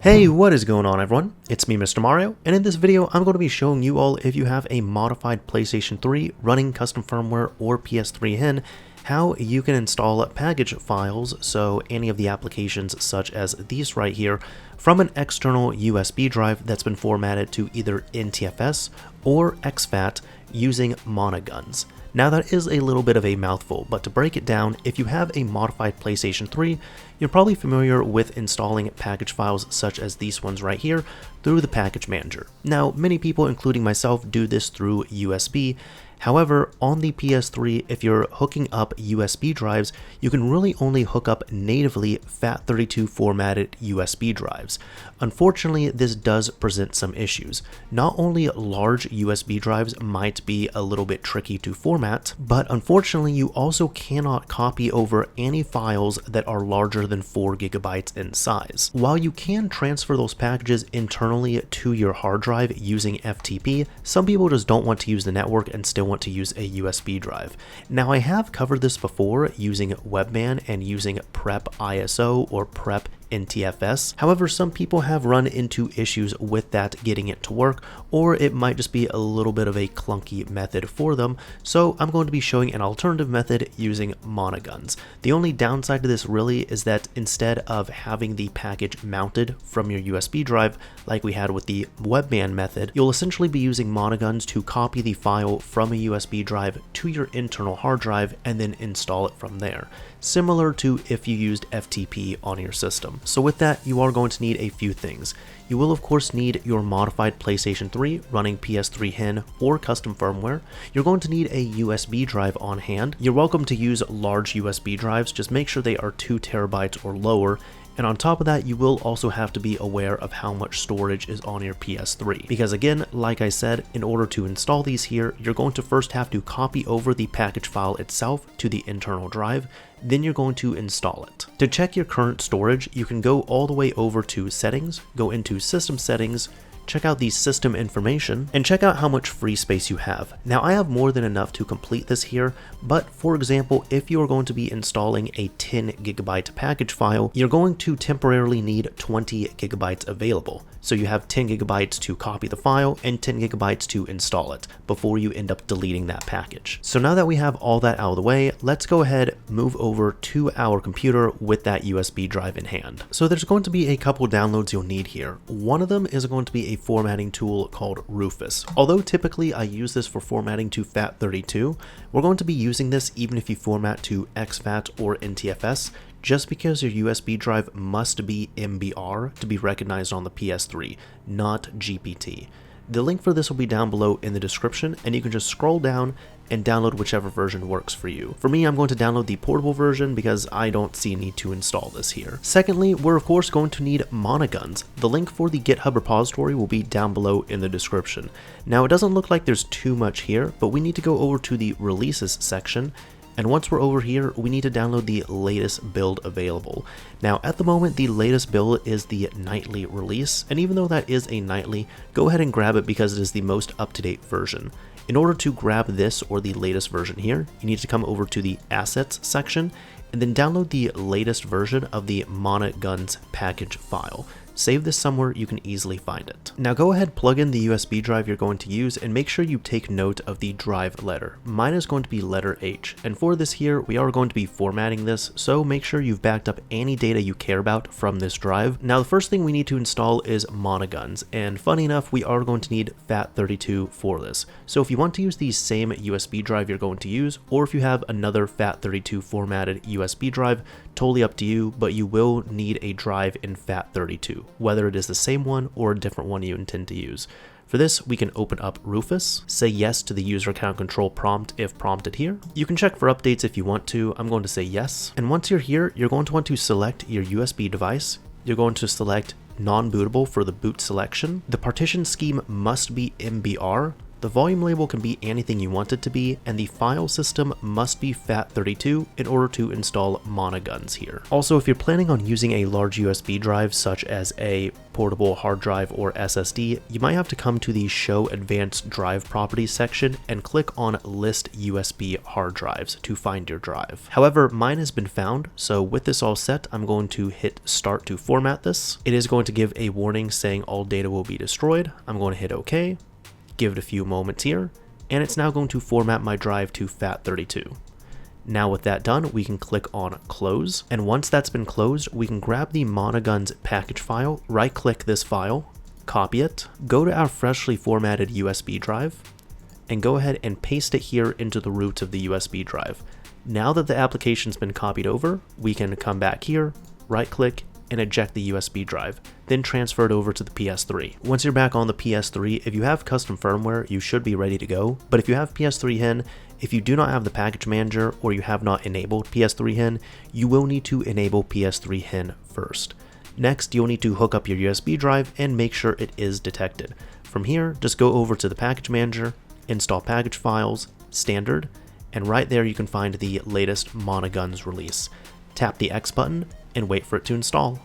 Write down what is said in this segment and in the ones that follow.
Hey, what is going on everyone? It's me, Mr. Mario, and in this video I'm going to be showing you all if you have a modified PlayStation 3 running custom firmware or PS3 HIN, how you can install package files, so any of the applications such as these right here, from an external USB drive that's been formatted to either NTFS or exFAT using ManaGunZ. Now that is a little bit of a mouthful, but to break it down, if you have a modified PlayStation 3, you're probably familiar with installing package files such as these ones right here through the package manager. Now, many people, including myself, do this through USB. However, on the PS3, if you're hooking up USB drives, you can really only hook up natively FAT32 formatted USB drives. Unfortunately, this does present some issues. Not only large USB drives might be a little bit tricky to format, but unfortunately you also cannot copy over any files that are larger than 4 GB in size. While you can transfer those packages internally to your hard drive using FTP, some people just don't want to use the network and still want to use a USB drive. Now, I have covered this before using Webman and using Prep ISO or Prep NTFS. However, some people have run into issues with that getting it to work, or it might just be a little bit of a clunky method for them, so I'm going to be showing an alternative method using ManaGunZ. The only downside to this really is that instead of having the package mounted from your USB drive like we had with the Webman method, you'll essentially be using ManaGunZ to copy the file from a USB drive to your internal hard drive and then install it from there, similar to if you used FTP on your system. So with that, you are going to need a few things. You will of course need your modified PlayStation 3 running PS3 HIN or custom firmware. You're going to need a USB drive on hand. You're welcome to use large USB drives, just make sure they are 2 TB or lower. And on top of that, you will also have to be aware of how much storage is on your PS3. Because again, like I said, in order to install these here, you're going to first have to copy over the package file itself to the internal drive, then you're going to install it. To check your current storage, you can go all the way over to Settings, go into System Settings, check out the system information, and check out how much free space you have. Now, I have more than enough to complete this here, but for example, if you are going to be installing a 10 GB package file, you're going to temporarily need 20 GB available. So you have 10 GB to copy the file and 10 GB to install it before you end up deleting that package. So now that we have all that out of the way, let's go ahead, move over to our computer with that USB drive in hand. So there's going to be a couple downloads you'll need here. One of them is going to be a formatting tool called Rufus. Although typically I use this for formatting to FAT32, we're going to be using this even if you format to exFAT or NTFS, just because your USB drive must be MBR to be recognized on the PS3, not GPT. The link for this will be down below in the description, and you can just scroll down and download whichever version works for you. For me, I'm going to download the portable version because I don't see a need to install this here. Secondly, we're of course going to need ManaGunZ. The link for the GitHub repository will be down below in the description. Now, it doesn't look like there's too much here, but we need to go over to the releases section. And once we're over here, we need to download the latest build available. Now, at the moment, the latest build is the nightly release, and even though that is a nightly, go ahead and grab it because it is the most up-to-date version. In order to grab this or the latest version here, you need to come over to the Assets section and then download the latest version of the ManaGunZ package file. Save this somewhere you can easily find it. Now go ahead, plug in the USB drive you're going to use and make sure you take note of the drive letter. Mine is going to be letter H, and for this here, we are going to be formatting this, so make sure you've backed up any data you care about from this drive. Now the first thing we need to install is ManaGunZ, and funny enough, we are going to need FAT32 for this. So if you want to use the same USB drive you're going to use, or if you have another FAT32 formatted USB drive, totally up to you, but you will need a drive in FAT32, whether it is the same one or a different one you intend to use. For this, we can open up Rufus, say yes to the user account control prompt if prompted here. You can check for updates if you want to. I'm going to say yes. And once you're here, you're going to want to select your USB device. You're going to select non-bootable for the boot selection. The partition scheme must be MBR. The volume label can be anything you want it to be, and the file system must be FAT32 in order to install ManaGunZ here. Also, if you're planning on using a large USB drive such as a portable hard drive or SSD, you might have to come to the Show Advanced Drive Properties section and click on List USB hard drives to find your drive. However, mine has been found, so with this all set, I'm going to hit Start to format this. It is going to give a warning saying all data will be destroyed. I'm going to hit OK, give it a few moments here, and it's now going to format my drive to FAT32. Now with that done, we can click on Close, and once that's been closed, we can grab the ManaGunZ package file, right-click this file, copy it, go to our freshly formatted USB drive, and go ahead and paste it here into the root of the USB drive. Now that the application's been copied over, we can come back here, right-click, and eject the USB drive, then transfer it over to the PS3. Once you're back on the PS3, if you have custom firmware, you should be ready to go, but if you have PS3 HIN, if you do not have the package manager or you have not enabled PS3 HIN, you will need to enable PS3 HIN first. Next, you'll need to hook up your USB drive and make sure it is detected. From here, just go over to the package manager, install package files, standard, and right there you can find the latest ManaGunZ release. Tap the X button and wait for it to install.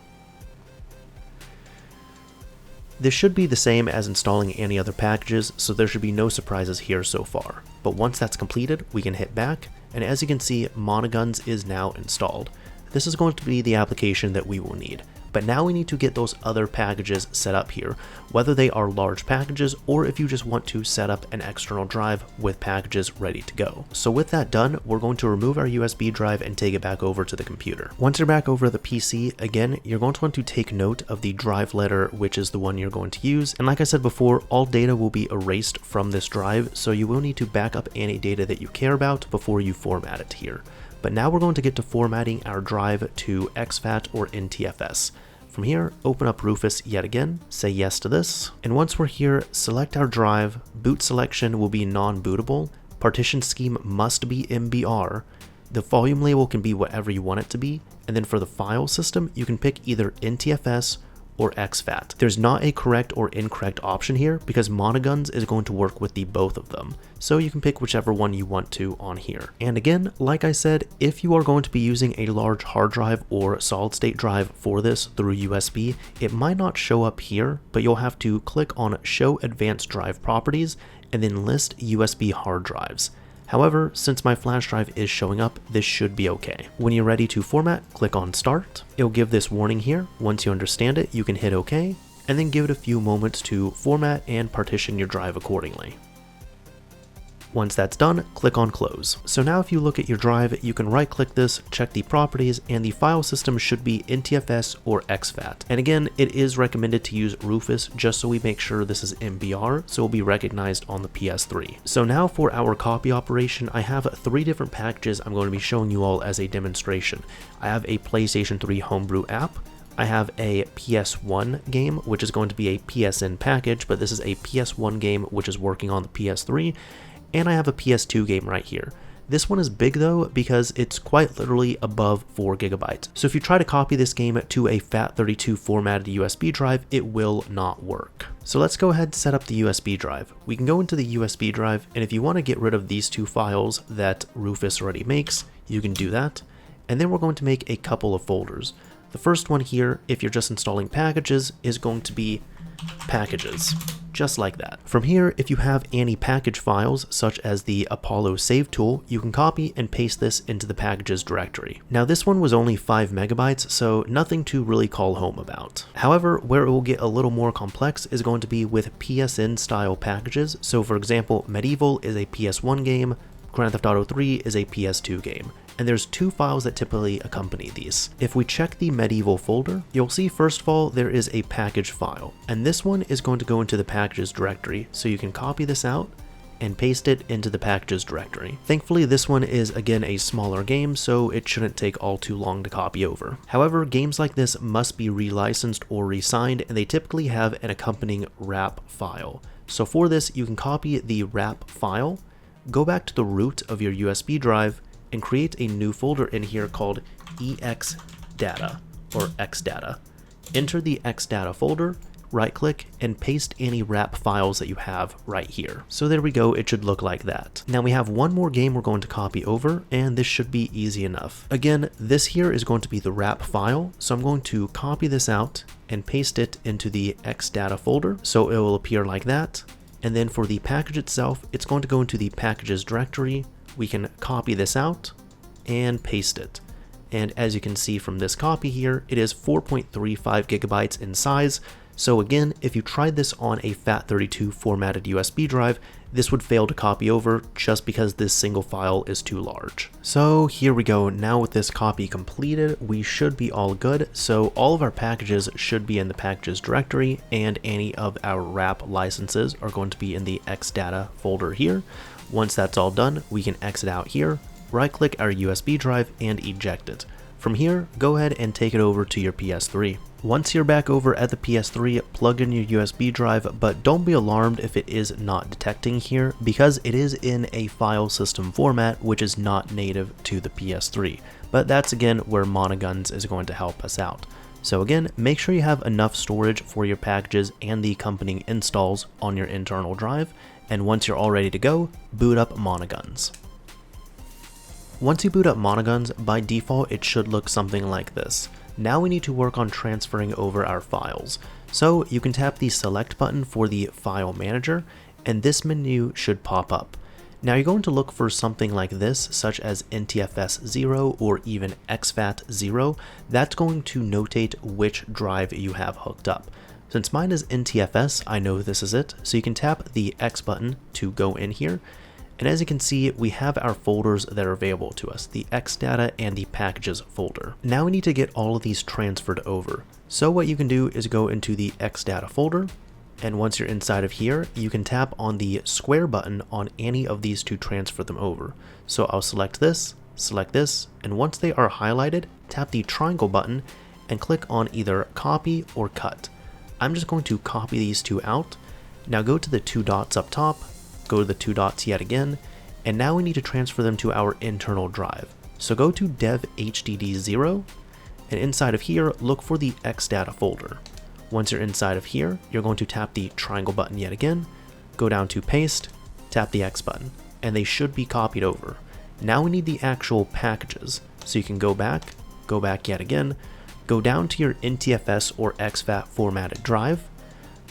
This should be the same as installing any other packages, so there should be no surprises here so far. But once that's completed, we can hit back, and as you can see, ManaGunZ is now installed. This is going to be the application that we will need. But now we need to get those other packages set up here, whether they are large packages or if you just want to set up an external drive with packages ready to go. So with that done, we're going to remove our USB drive and take it back over to the computer. Once you're back over the PC, again, you're going to want to take note of the drive letter, which is the one you're going to use. And like I said before, all data will be erased from this drive, so you will need to back up any data that you care about before you format it here. But now we're going to get to formatting our drive to exFAT or NTFS. From here, open up Rufus yet again, say yes to this, and once we're here, select our drive, boot selection will be non-bootable, partition scheme must be MBR, the volume label can be whatever you want it to be, and then for the file system, you can pick either NTFS or exFAT. There's not a correct or incorrect option here because ManaGunZ is going to work with the both of them. So you can pick whichever one you want to on here. And again, like I said, if you are going to be using a large hard drive or solid state drive for this through USB, it might not show up here, but you'll have to click on Show Advanced Drive Properties and then list USB hard drives. However, since my flash drive is showing up, this should be okay. When you're ready to format, click on Start. It'll give this warning here. Once you understand it, you can hit OK, and then give it a few moments to format and partition your drive accordingly. Once that's done, click on Close. So now if you look at your drive, you can right-click this, check the properties, and the file system should be NTFS or exFAT. And again, it is recommended to use Rufus just so we make sure this is MBR, so it will be recognized on the PS3. So now for our copy operation, I have 3 different packages I'm going to be showing you all as a demonstration. I have a PlayStation 3 homebrew app, I have a PS1 game, which is going to be a PSN package, but this is a PS1 game which is working on the PS3, and I have a PS2 game right here. This one is big though because it's quite literally above 4 GB. So if you try to copy this game to a FAT32 formatted USB drive, it will not work. So let's go ahead and set up the USB drive. We can go into the USB drive, and if you want to get rid of these 2 files that Rufus already makes, you can do that. And then we're going to make a couple of folders. The first one here, if you're just installing packages, is going to be packages. Just like that. From here, if you have any package files, such as the Apollo save tool, you can copy and paste this into the packages directory. Now this one was only 5 MB, so nothing to really call home about. However, where it will get a little more complex is going to be with PSN style packages. So for example, Medieval is a PS1 game, Grand Theft Auto 3 is a PS2 game. And there's 2 files that typically accompany these. If we check the Medieval folder, you'll see first of all there is a package file, and this one is going to go into the packages directory, so you can copy this out and paste it into the packages directory. Thankfully this one is again a smaller game, so it shouldn't take all too long to copy over. However, games like this must be relicensed or re-signed, and they typically have an accompanying wrap file. So for this, you can copy the wrap file, go back to the root of your USB drive, and create a new folder in here called exData or xData. Enter the xData folder, right click, and paste any wrap files that you have right here. So there we go, it should look like that. Now we have one more game we're going to copy over, and this should be easy enough. Again, this here is going to be the wrap file, so I'm going to copy this out and paste it into the exData folder, so it will appear like that. And then for the package itself, it's going to go into the packages directory. We can copy this out and paste it. And as you can see from this copy here, it is 4.35 gigabytes in size. So again, if you tried this on a FAT32 formatted USB drive, this would fail to copy over just because this single file is too large. So here we go. Now with this copy completed, we should be all good. So all of our packages should be in the packages directory, and any of our wrap licenses are going to be in the exData folder here. Once that's all done, we can exit out here, right click our USB drive and eject it. From here, go ahead and take it over to your PS3. Once you're back over at the PS3, plug in your USB drive, but don't be alarmed if it is not detecting here, because it is in a file system format which is not native to the PS3. But that's again where ManaGunZ is going to help us out. So again, make sure you have enough storage for your packages and the accompanying installs on your internal drive, and once you're all ready to go, boot up ManaGunZ. Once you boot up ManaGunZ, by default it should look something like this. Now we need to work on transferring over our files. So you can tap the select button for the file manager, and this menu should pop up. Now you're going to look for something like this, such as NTFS 0 or even exFAT 0. That's going to notate which drive you have hooked up. Since mine is NTFS, I know this is it, so you can tap the X button to go in here. And as you can see, we have our folders that are available to us, the exData and the packages folder. Now we need to get all of these transferred over. So what you can do is go into the exData folder, and once you're inside of here, you can tap on the square button on any of these to transfer them over. So I'll select this, and once they are highlighted, tap the triangle button and click on either copy or cut. I'm just going to copy these two out. Now go to the two dots up top, go to the two dots yet again, and now we need to transfer them to our internal drive. So go to dev HDD 0, and inside of here, look for the exData folder. Once you're inside of here, you're going to tap the triangle button yet again, go down to paste, tap the X button, and they should be copied over. Now we need the actual packages, so you can go back yet again, go down to your NTFS or exFAT formatted drive,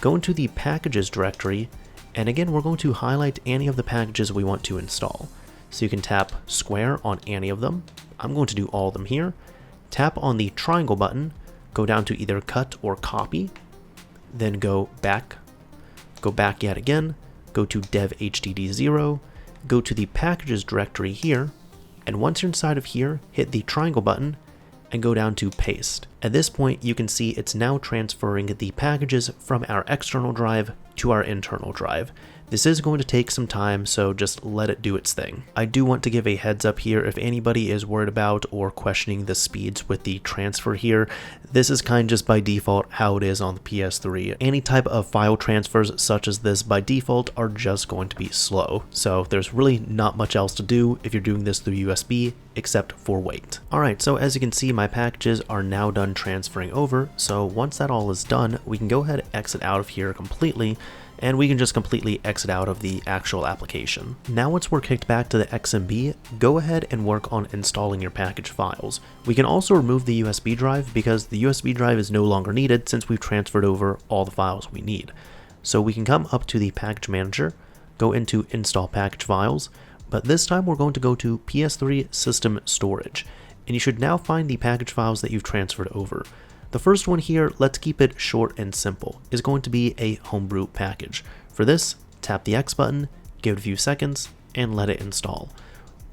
go into the packages directory, and again, we're going to highlight any of the packages we want to install. So you can tap square on any of them. I'm going to do all of them here. Tap on the triangle button, go down to either cut or copy, then go back yet again, go to dev HDD 0, go to the packages directory here, and once you're inside of here, hit the triangle button and go down to paste. At this point, you can see it's now transferring the packages from our external drive to our internal drive. This is going to take some time, so just let it do its thing. I do want to give a heads up here if anybody is worried about or questioning the speeds with the transfer here. This is kind of just by default how it is on the PS3. Any type of file transfers such as this by default are just going to be slow. So there's really not much else to do if you're doing this through USB except for wait. Alright, so as you can see, my packages are now done transferring over. So once that all is done, we can go ahead and exit out of here completely, and we can just completely exit out of the actual application. Now once we're kicked back to the XMB, go ahead and work on installing your package files. We can also remove the USB drive because the USB drive is no longer needed since we've transferred over all the files we need. So we can come up to the package manager, go into install package files, but this time we're going to go to PS3 system storage, and you should now find the package files that you've transferred over. The first one here, let's keep it short and simple, is going to be a homebrew package. For this, tap the X button, give it a few seconds, and let it install.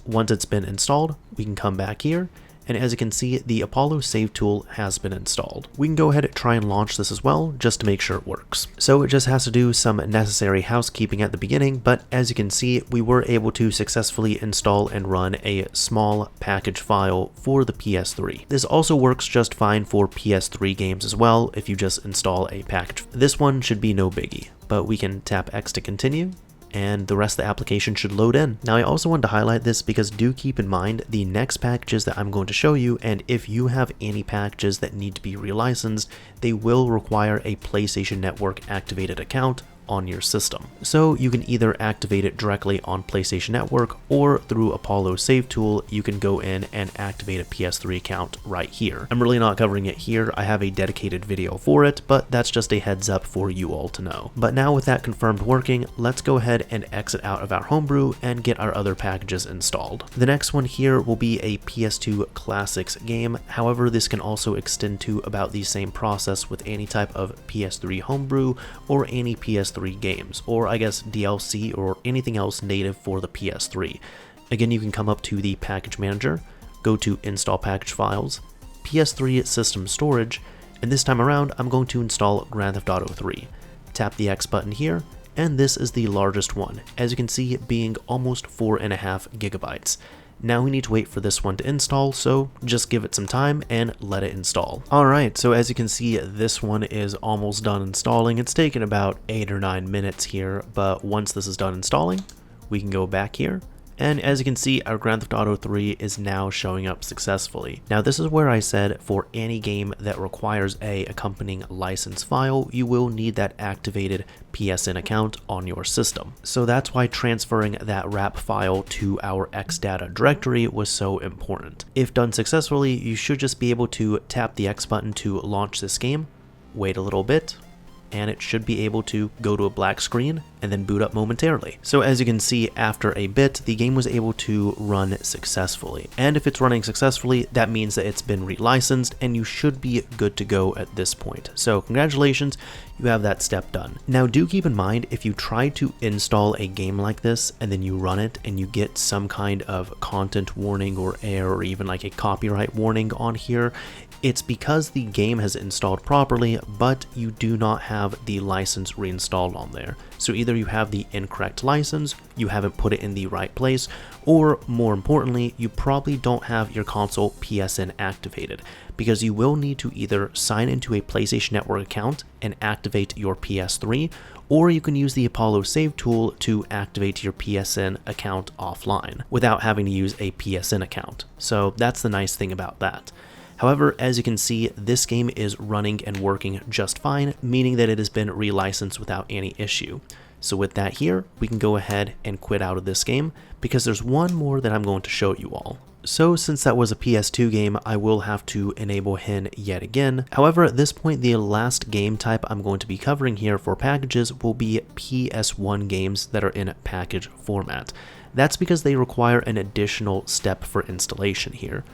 Once it's been installed, we can come back here, and as you can see, the Apollo save tool has been installed. We can go ahead and try and launch this as well, just to make sure it works. So it just has to do some necessary housekeeping at the beginning, but as you can see, we were able to successfully install and run a small package file for the PS3. This also works just fine for PS3 games as well, if you just install a package. This one should be no biggie, but we can tap X to continue, and the rest of the application should load in. Now I also wanted to highlight this because do keep in mind the next packages that I'm going to show you, and if you have any packages that need to be relicensed, they will require a PlayStation Network activated account on your system. So you can either activate it directly on PlayStation Network, or through Apollo Save Tool, you can go in and activate a PS3 account right here. I'm really not covering it here, I have a dedicated video for it, but that's just a heads up for you all to know. But now with that confirmed working, let's go ahead and exit out of our homebrew and get our other packages installed. The next one here will be a PS2 Classics game. However, this can also extend to about the same process with any type of PS3 homebrew or any PS3 games, or I guess DLC or anything else native for the PS3. Again, you can come up to the package manager, go to Install Package Files, PS3 System Storage, and this time around I'm going to install Grand Theft Auto 3. Tap the X button here, and this is the largest one, as you can see it being almost 4.5 gigabytes. Now we need to wait for this one to install, so just give it some time and let it install. Alright, so as you can see, this one is almost done installing. It's taken about 8 or 9 minutes here, but once this is done installing, we can go back here. And as you can see, our Grand Theft Auto 3 is now showing up successfully. Now this is where I said for any game that requires a accompanying license file, you will need that activated PSN account on your system. So that's why transferring that wrap file to our xData directory was so important. If done successfully, you should just be able to tap the X button to launch this game, wait a little bit, and it should be able to go to a black screen and then boot up momentarily. So as you can see, after a bit, the game was able to run successfully. And if it's running successfully, that means that it's been relicensed and you should be good to go at this point. So congratulations, you have that step done. Now do keep in mind, if you try to install a game like this and then you run it and you get some kind of content warning or error or even like a copyright warning on here, it's because the game has installed properly, but you do not have the license reinstalled on there. So either you have the incorrect license, you haven't put it in the right place, or more importantly, you probably don't have your console PSN activated, because you will need to either sign into a PlayStation Network account and activate your PS3, or you can use the Apollo Save tool to activate your PSN account offline without having to use a PSN account. So that's the nice thing about that. However, as you can see, this game is running and working just fine, meaning that it has been relicensed without any issue. So with that here, we can go ahead and quit out of this game, because there's one more that I'm going to show you all. So since that was a PS2 game, I will have to enable HIN yet again. However, at this point, the last game type I'm going to be covering here for packages will be PS1 games that are in package format. That's because they require an additional step for installation here.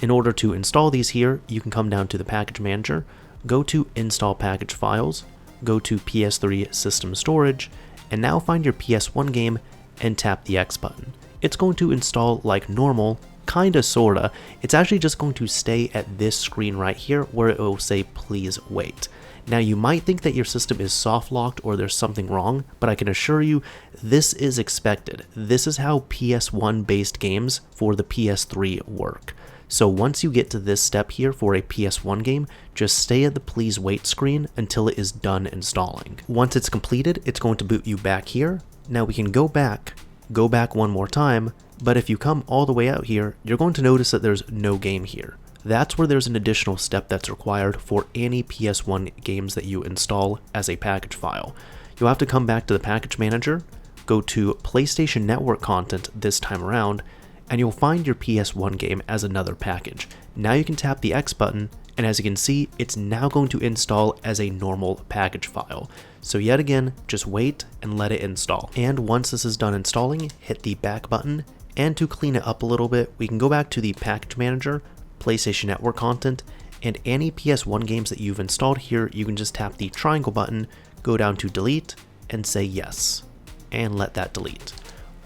In order to install these here, you can come down to the package manager, go to Install Package Files, go to PS3 System Storage, and now find your PS1 game and tap the X button. It's going to install like normal, kinda sorta. It's actually just going to stay at this screen right here where it will say please wait. Now you might think that your system is soft locked or there's something wrong, but I can assure you this is expected. This is how PS1 based games for the PS3 work. So once you get to this step here for a PS1 game, just stay at the please wait screen until it is done installing. Once it's completed, it's going to boot you back here. Now we can go back one more time, but if you come all the way out here, you're going to notice that there's no game here. That's where there's an additional step that's required for any PS1 games that you install as a package file. You'll have to come back to the package manager, go to PlayStation Network content this time around, and you'll find your PS1 game as another package. Now you can tap the X button, and as you can see, it's now going to install as a normal package file. So yet again, just wait and let it install. And once this is done installing, hit the back button, and to clean it up a little bit, we can go back to the package manager, PlayStation Network content, and any PS1 games that you've installed here, you can just tap the triangle button, go down to delete, and say yes, and let that delete.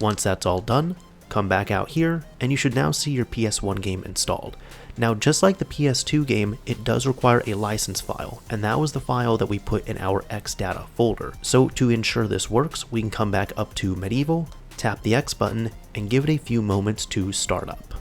Once that's all done, come back out here, and you should now see your PS1 game installed. Now, just like the PS2 game, it does require a license file, and that was the file that we put in our xData folder. So to ensure this works, we can come back up to Medieval, tap the X button, and give it a few moments to start up.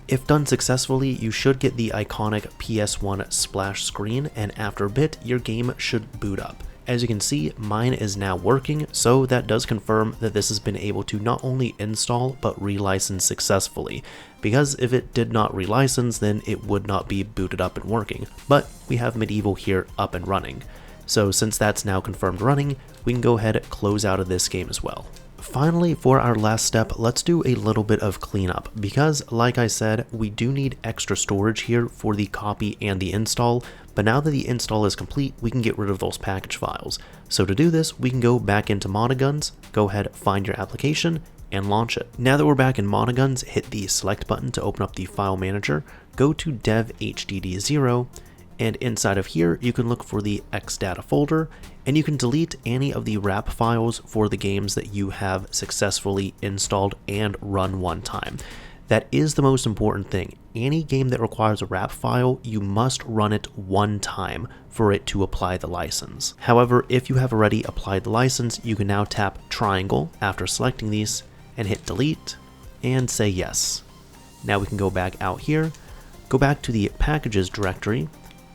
If done successfully, you should get the iconic PS1 splash screen, and after a bit, your game should boot up. as you can see, mine is now working, so that does confirm that this has been able to not only install but relicense successfully, because if it did not relicense, then it would not be booted up and working. But we have Medieval here up and running. So since that's now confirmed running, we can go ahead and close out of this game as well. Finally, for our last step, let's do a little bit of cleanup, because like I said, we do need extra storage here for the copy and the install, but now that the install is complete, we can get rid of those package files. So to do this, we can go back into ManaGunZ, go ahead, find your application, and launch it. Now that we're back in ManaGunZ, hit the select button to open up the file manager, go to dev hdd0, and inside of here, you can look for the xdata folder, and you can delete any of the wrap files for the games that you have successfully installed and run one time. That is the most important thing. Any game that requires a wrap file, you must run it one time for it to apply the license. However, if you have already applied the license, you can now tap triangle after selecting these and hit delete and say yes. Now we can go back out here, go back to the packages directory.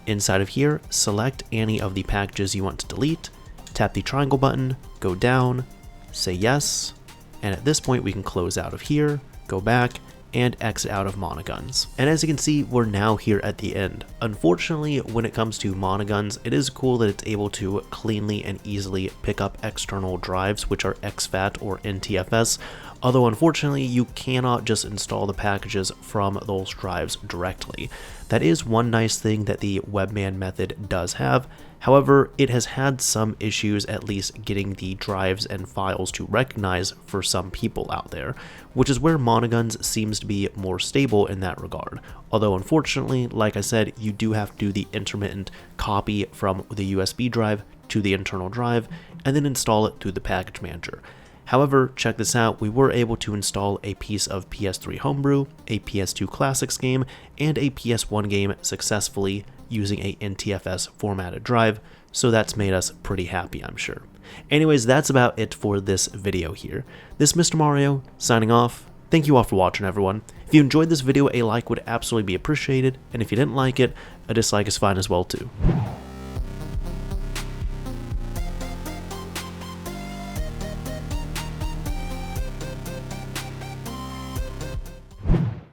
Inside of here, select any of the packages you want to delete, tap the triangle button, go down, say yes, and at this point we can close out of here, go back, and exit out of ManaGunZ. And as you can see, we're now here at the end. Unfortunately, when it comes to ManaGunZ, it is cool that it's able to cleanly and easily pick up external drives, which are exFAT or NTFS, although unfortunately you cannot just install the packages from those drives directly. That is one nice thing that the Webman method does have. However, it has had some issues at least getting the drives and files to recognize for some people out there, which is where ManaGunZ seems to be more stable in that regard. Although unfortunately, like I said, you do have to do the intermittent copy from the USB drive to the internal drive and then install it through the package manager. However, check this out, we were able to install a piece of PS3 Homebrew, a PS2 Classics game, and a PS1 game successfully using a NTFS formatted drive, so that's made us pretty happy, I'm sure. Anyways, that's about it for this video here. This is Mr. Mario, signing off. Thank you all for watching, everyone. If you enjoyed this video, a like would absolutely be appreciated, and if you didn't like it, a dislike is fine as well too.